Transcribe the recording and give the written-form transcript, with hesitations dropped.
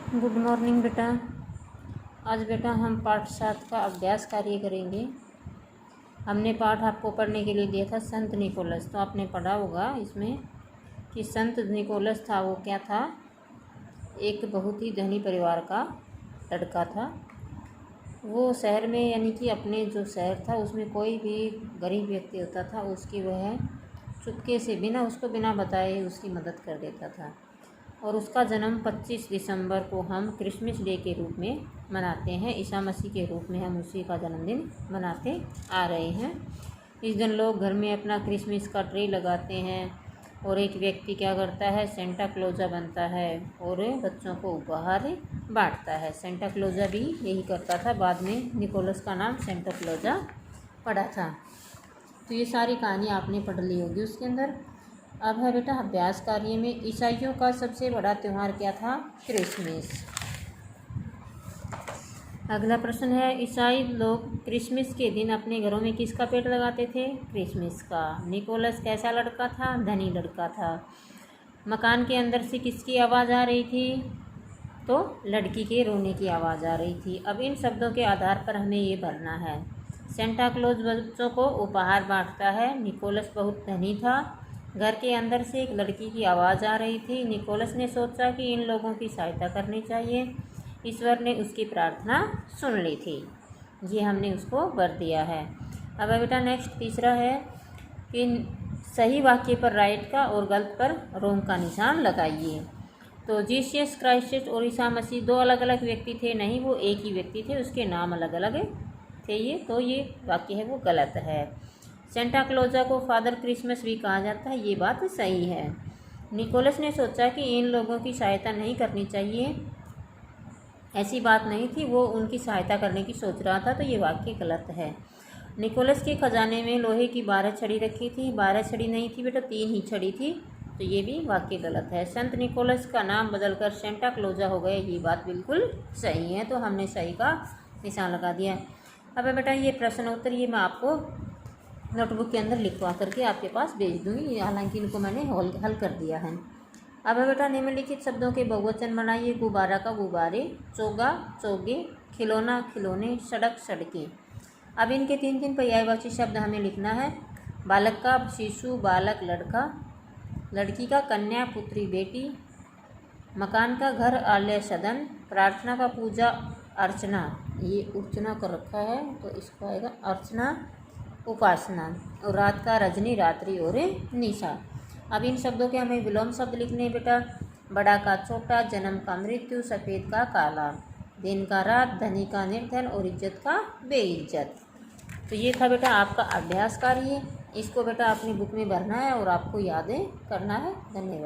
Good morning बेटा। आज बेटा हम पाठ 7 का अभ्यास कार्य करेंगे। हमने पाठ आपको पढ़ने के लिए दिया था संत निकोलस, तो आपने पढ़ा होगा इसमें कि संत निकोलस था वो क्या था, एक बहुत ही धनी परिवार का लड़का था। वो शहर में यानी कि अपने जो शहर था उसमें कोई भी गरीब व्यक्ति होता था उसकी वह चुपके से बिना बताए उसकी मदद कर देता था। और उसका जन्म 25 दिसंबर को हम क्रिसमस डे के रूप में मनाते हैं। ईसा मसीह के रूप में हम उसी का जन्मदिन मनाते आ रहे हैं। इस दिन लोग घर में अपना क्रिसमस का ट्री लगाते हैं और एक व्यक्ति क्या करता है, सेंटा क्लोजा बनता है और बच्चों को उपहार बांटता है। सेंटा क्लोजा भी यही करता था, बाद में निकोलस का नाम सेंटा क्लोजा पड़ा था। तो ये सारी कहानी आपने पढ़ ली होगी उसके अंदर। अब है बेटा अभ्यास कार्य में, ईसाइयों का सबसे बड़ा त्यौहार क्या था, क्रिसमस। अगला प्रश्न है, ईसाई लोग क्रिसमस के दिन अपने घरों में किसका पेड़ लगाते थे, क्रिसमस का। निकोलस कैसा लड़का था, धनी लड़का था। मकान के अंदर से किसकी आवाज़ आ रही थी, तो लड़की के रोने की आवाज़ आ रही थी। अब इन शब्दों के आधार पर हमें ये भरना है। सेंटा क्लॉज बच्चों को उपहार बांटता है। निकोलस बहुत धनी था। घर के अंदर से एक लड़की की आवाज़ आ रही थी। निकोलस ने सोचा कि इन लोगों की सहायता करनी चाहिए। ईश्वर ने उसकी प्रार्थना सुन ली थी। ये हमने उसको भर दिया है। अब बेटा नेक्स्ट तीसरा है कि सही वाक्य पर राइट का और गलत पर रोंग का निशान लगाइए। तो जीसस क्राइस्ट और ईसा मसीह दो अलग अलग व्यक्ति थे, नहीं, वो एक ही व्यक्ति थे, उसके नाम अलग अलग थे। ये वाक्य है वो गलत है। सेंटा क्लोजा को फादर क्रिसमस भी कहा जाता है, ये बात सही है। निकोलस ने सोचा कि इन लोगों की सहायता नहीं करनी चाहिए, ऐसी बात नहीं थी, वो उनकी सहायता करने की सोच रहा था, तो ये वाक्य गलत है। निकोलस के खजाने में लोहे की 12 छड़ी रखी थी, 12 छड़ी नहीं थी बेटा, 3 ही छड़ी थी, तो ये भी वाक्य गलत है। संत निकोलस का नाम बदलकर सेंटा क्लोजा हो गया, ये बात बिल्कुल सही है, तो हमने सही का निशान लगा दिया। अब बेटा ये प्रश्न उत्तर ये मैं आपको नोटबुक के अंदर लिखवा करके आपके पास भेज दूँगी, हालांकि इनको मैंने हल कर दिया है। अब बेटा निम्नलिखित शब्दों के बहुवचन बनाइए। गुब्बारा का गुब्बारे, चोगा चोगे, खिलौना खिलौने, सड़क सड़कें। अब इनके 3 पर्यायवाची शब्द हमें लिखना है। बालक का शिशु, बालक लड़का, लड़की का कन्या पुत्री बेटी, मकान का घर आलय सदन, प्रार्थना का पूजा अर्चना, ये अर्चना कर रखा है तो इसका आएगा अर्चना उपासना, और रात का रजनी रात्रि और निशा। अब इन शब्दों के हमें विलोम शब्द लिखने बेटा। बड़ा का छोटा, जन्म का मृत्यु, सफ़ेद का काला, दिन का रात, धनी का निर्धन और इज्जत का बेइज्जत। तो ये था बेटा आपका अभ्यास कार्य। इसको बेटा अपनी बुक में भरना है और आपको यादें करना है। धन्यवाद।